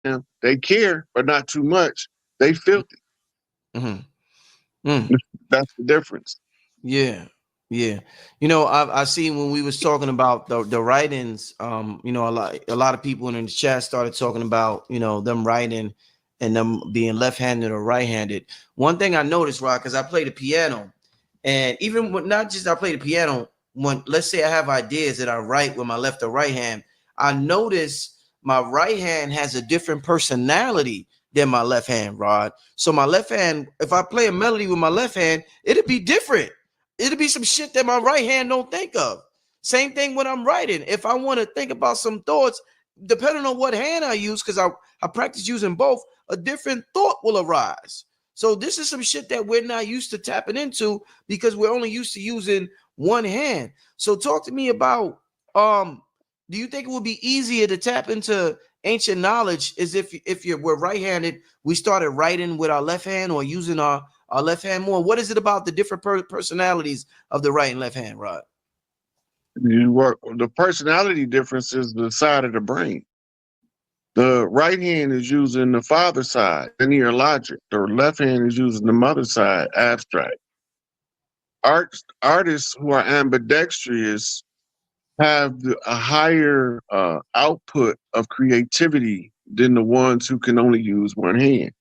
them. They care, but not too much. They filthy. Mm-hmm. Mm. That's the difference. Yeah, yeah. I see when we was talking about the writings. A lot of people in the chat started talking about them writing and them being left-handed or right-handed. One thing I noticed, Rock, because I play the piano, and even when not just I play the piano, when let's say I have ideas that I write with my left or right hand, I notice my right hand has a different personality than my left hand, Rod. So my left hand, if I play a melody with my left hand, it'll be different. It'll be some shit that my right hand don't think of. Same thing when I'm writing. If I want to think about some thoughts, depending on what hand I use, because I practice using both, a different thought will arise. So this is some shit that we're not used to tapping into because we're only used to using one hand. So talk to me about do you think it would be easier to tap into ancient knowledge as if we're right-handed, we started writing with our left hand or using our left hand more? What is it about the different personalities of the right and left hand, Rod? You work the personality difference is the side of the brain. The right hand is using the father side, linear logic. The left hand is using the mother side, abstract. Artists who are ambidextrous have a higher output of creativity than the ones who can only use one hand.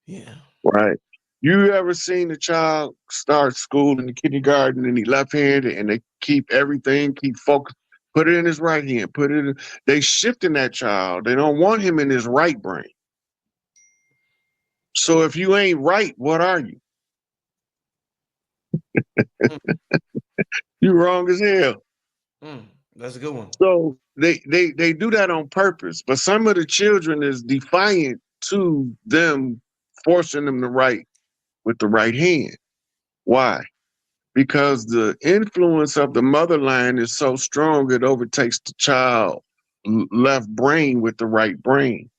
Yeah. Right. You ever seen a child start school in the kindergarten and he left-handed and they keep everything, keep focus, put it in his right hand, put it in, they shifting that child. They don't want him in his right brain. So if you ain't right, what are you? Mm, You wrong as hell. mm, that's a good one. So they do that on purpose. But some of the children is defiant to them forcing them to write with the right hand. Why? Because the influence of the mother line is so strong it overtakes the child left brain with the right brain.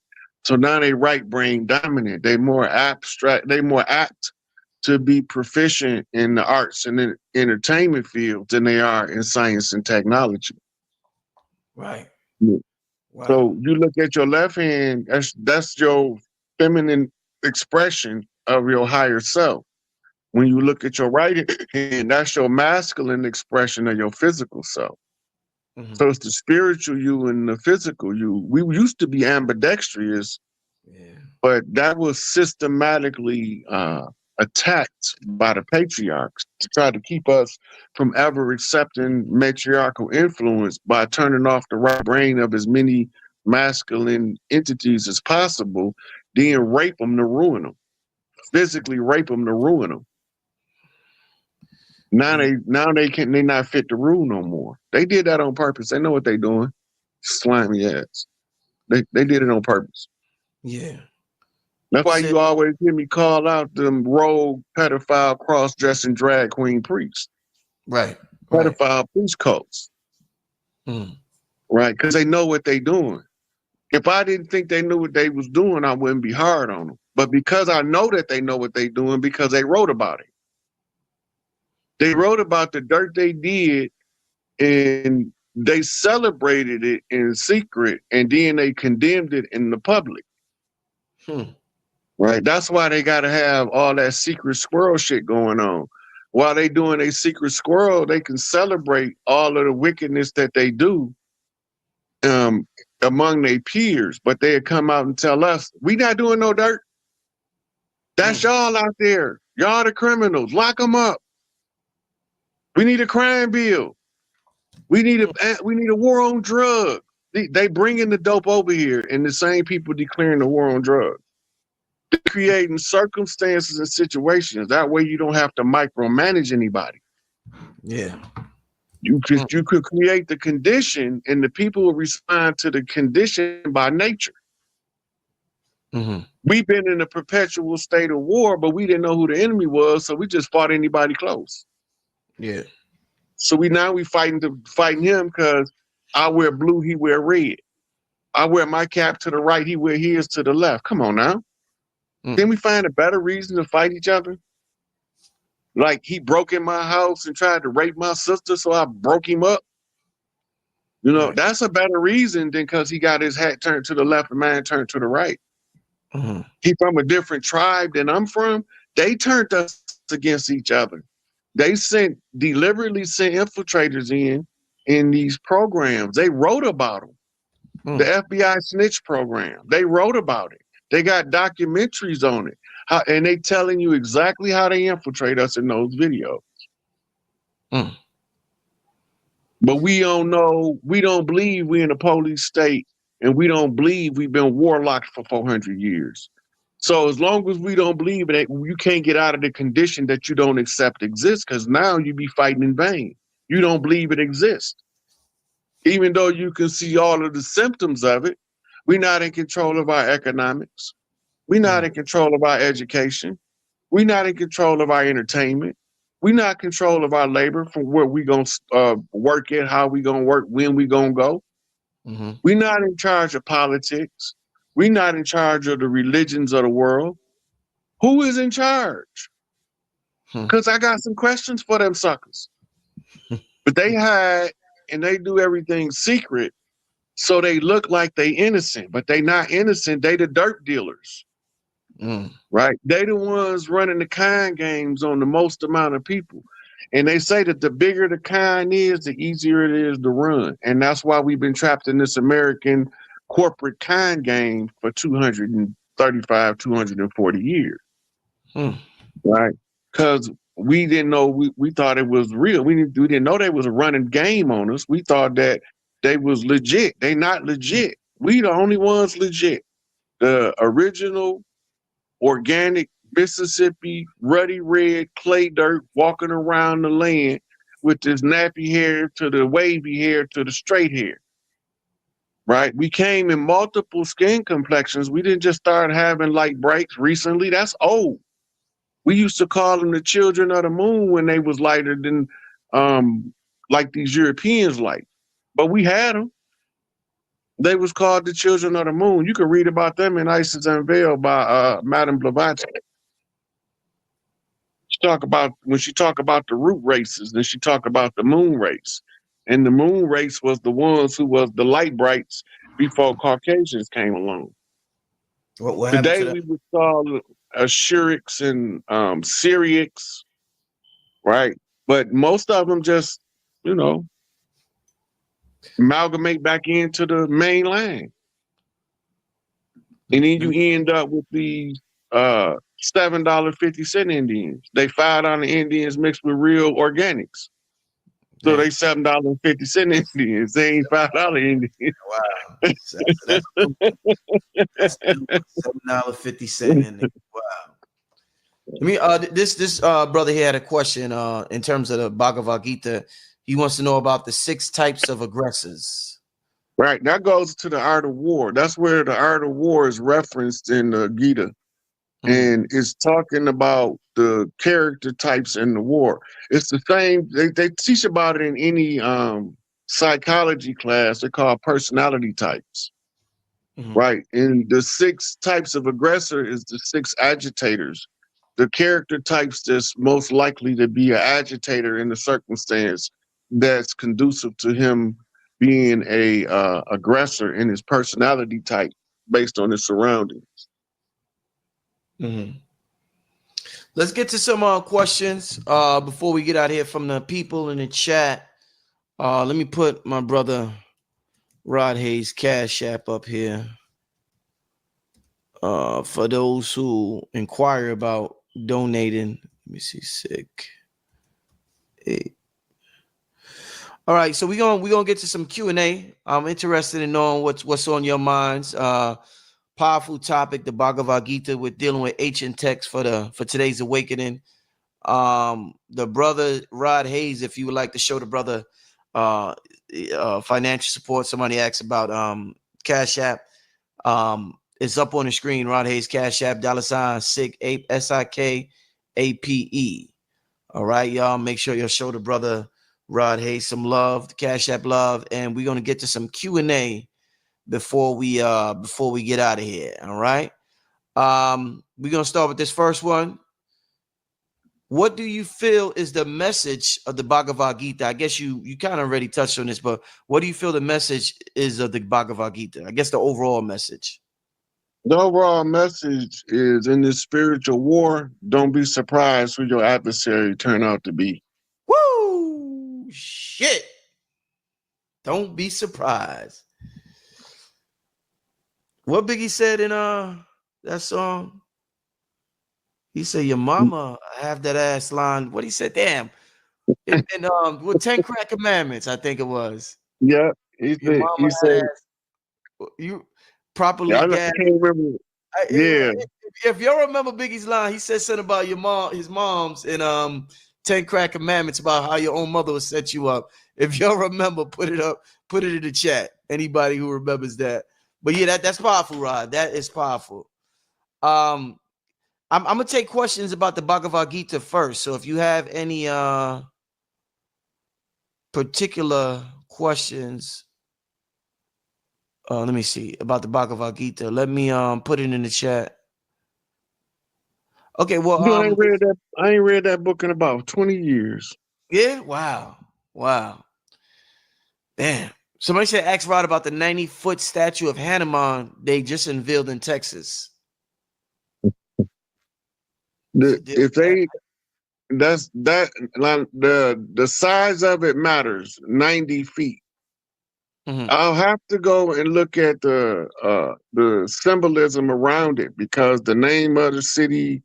So now they right brain dominant. They more abstract. They more apt to be proficient in the arts and entertainment field than they are in science and technology. Right. Yeah. Wow. So you look at your left hand. That's your feminine expression of your higher self. When you look at your right hand, that's your masculine expression of your physical self. Hmm. So it's the spiritual you and the physical you. We used to be ambidextrous, Yeah. but that was systematically attacked by the patriarchs to try to keep us from ever accepting matriarchal influence by turning off the right brain of as many masculine entities as possible, then rape them to ruin them, physically rape them to ruin them. Yeah. Now they not fit the rule no more. They did that on purpose. They know what they doing. Slimy ass. They did it on purpose. Yeah. That's You why said you always hear me call out them rogue pedophile cross dressing drag queen priests, right. Right. pedophile priest cults, Mm. right? Because they know what they doing. If I didn't think they knew what they was doing, I wouldn't be hard on them. But because I know that they know what they doing, because they wrote about it. They wrote about the dirt they did and they celebrated it in secret and then they condemned it in the public. Hmm. Right. That's why they gotta have all that secret squirrel shit going on. While they doing a secret squirrel, they can celebrate all of the wickedness that they do um among their peers, but they'll come out and tell us, we not doing no dirt. That's Mm. y'all out there. Y'all the criminals. Lock them up. We need a crime bill. We need a war on drugs. They bringing the dope over here, and the same people declaring the war on drugs. They're creating circumstances and situations. That way, you don't have to micromanage anybody. Yeah. Mm. You could create the condition, and the people will respond to the condition by nature. Hmm. We've been in a perpetual state of war, but we didn't know who the enemy was, so we just fought anybody close. Yeah. So we fighting him because I wear blue, he wear red. I wear my cap to the right, he wear his to the left. Come on now. Can Mm. we find a better reason to fight each other? Like he broke in my house and tried to rape my sister, so I broke him up. You know, Right. that's a better reason than because he got his hat turned to the left and mine turned to the right. Mm-hmm. He from a different tribe than I'm from. They turned us against each other. They deliberately sent infiltrators in these programs. They wrote about them. The FBI snitch program. They wrote about it. They got documentaries on it. And they telling you exactly how they infiltrate us in those videos. Mm. But we don't know, we don't believe we in a police state, and we don't believe we've been warlocked for 400 years. So as long as we don't believe it, you can't get out of the condition that you don't accept exists, because now you be fighting in vain. You don't believe it exists. Even though you can see all of the symptoms of it, we're not in control of our economics. We're not in control of our education. We're not in control of our entertainment. We're not in control of our labor from where we going to work at, how we going to work, when we going to go. Mm-hmm. We're not in charge of politics. We're not in charge of the religions of the world. Who is in charge? Because I got some questions for them suckers. But they hide and they do everything secret, so they look like they innocent, but they not innocent. They the dirt dealers. Right? They the ones running the kind games on the most amount of people. And they say that the bigger the kind is, the easier it is to run. And that's why we've been trapped in this American corporate kind game for 235, 240 years. Right? Because we didn't know, we thought it was real. We didn't know they was a running game on us. We thought that they was legit. They not legit. We the only ones legit. The original organic Mississippi ruddy red clay dirt walking around the land with this nappy hair to the wavy hair to the straight hair. Right? We came in multiple skin complexions. We didn't just start having light brights recently. That's old. We used to call them the children of the moon when they was lighter than like these Europeans like. But we had them. They was called the children of the moon. You can read about them in Isis Unveiled by Madame Blavatsky. When she talk about the root races, then she talk about the moon race. And the moon race was the ones who was the light brights before Caucasians came along. What Today happened to we would call Ashurics and Syriacs, right? But most of them just, amalgamate back into the main line. And then you end up with these $7.50 Indians. They $5 Indians mixed with real organics. So they $7.50 Indians. They ain't $5 Indians. Wow. So that's $7.50 Indian. Wow. I mean, this brother here had a question in terms of the Bhagavad Gita. He wants to know about the 6 types of aggressors. Right. That goes to the art of war. That's where the art of war is referenced in the Gita. And it's talking about the character types in the war. It's the same. They teach about it in any psychology class. They're called personality types. Right. And the 6 types of aggressor is the 6 agitators. The character types that's most likely to be an agitator in the circumstance that's conducive to him being a aggressor in his personality type based on his surroundings. Let's get to some questions before we get out here from the people in the chat. Let me put my brother Rod Hayes Cash App up here for those who inquire about donating. Let me see, sick. Hey. All right, so we're gonna get to some Q&A. I'm interested in knowing what's on your minds. Powerful topic, the Bhagavad Gita. We're dealing with ancient texts for today's awakening. The brother Rod Hayes, if you would like to show the brother financial support. Somebody asked about Cash App. It's up on the screen. Rod Hayes Cash App, $ SIKAPE, SIKAPE. All right, y'all. Make sure you show the brother Rod Hayes some love, the Cash App love, and we're gonna get to some Q&A before we get out of here. All right. We're gonna start with this first one. what do you feel is the message of the Bhagavad Gita? I guess you kind of already touched on this, but what do you feel the message is of the Bhagavad Gita? I guess the overall message. The overall message is in this spiritual war, don't be surprised who your adversary turn out to be. Woo! Shit. Don't be surprised. What Biggie said in that song? He said, "Your mama have that ass line." What he said? Damn. And with 10 Crack Commandments, I think it was. Yeah, Your mama he had said, ass. You properly I gassed. can't remember. Yeah, If y'all remember Biggie's line, he said something about your mom, his mom's, in 10 Crack Commandments about how your own mother would set you up. If y'all remember, put it up, put it in the chat. Anybody who remembers that. But yeah, that's powerful, Rod. That is powerful. I'm gonna take questions about the Bhagavad Gita first. So if you have any particular questions, let me see about the Bhagavad Gita. Let me put it in the chat. Okay, well, I ain't read that book in about 20 years. yeah, wow. Damn. Somebody said ask Rod about the 90-foot statue of Hanuman they just unveiled in Texas. The size of it matters. 90 feet. Mhm. I'll have to go and look at the symbolism around it, because the name of the city,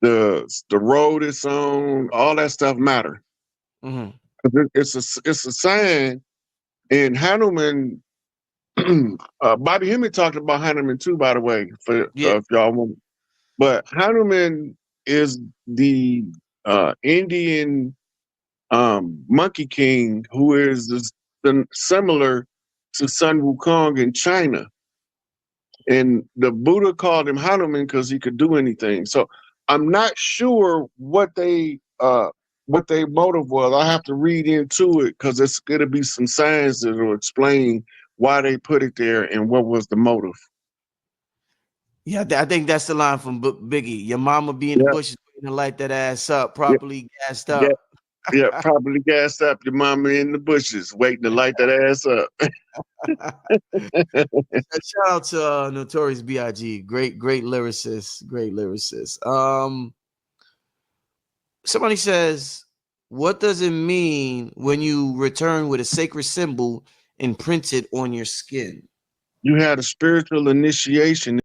the road it's on, all that stuff matter. Mhm. It's a sign. And Hanuman, Bobby Hemming talked about Hanuman too, by the way, for Yeah. if y'all want. But Hanuman is the Indian Monkey King, who is similar to Sun Wukong in China. And the Buddha called him Hanuman because he could do anything. So I'm not sure what their motive was. I have to read into it, because it's going to be some signs that will explain why they put it there and what was the motive. Yeah, I think that's the line from Biggie. Your mama be in the Yeah, bushes waiting to light that ass up, yeah, properly gassed yeah, up. yeah. Probably gassed up. Your mama in the bushes waiting to light that ass up. Shout out to Notorious B.I.G. Great lyricist. Great lyricist. Somebody says, what does it mean when you return with a sacred symbol imprinted on your skin? You had a spiritual initiation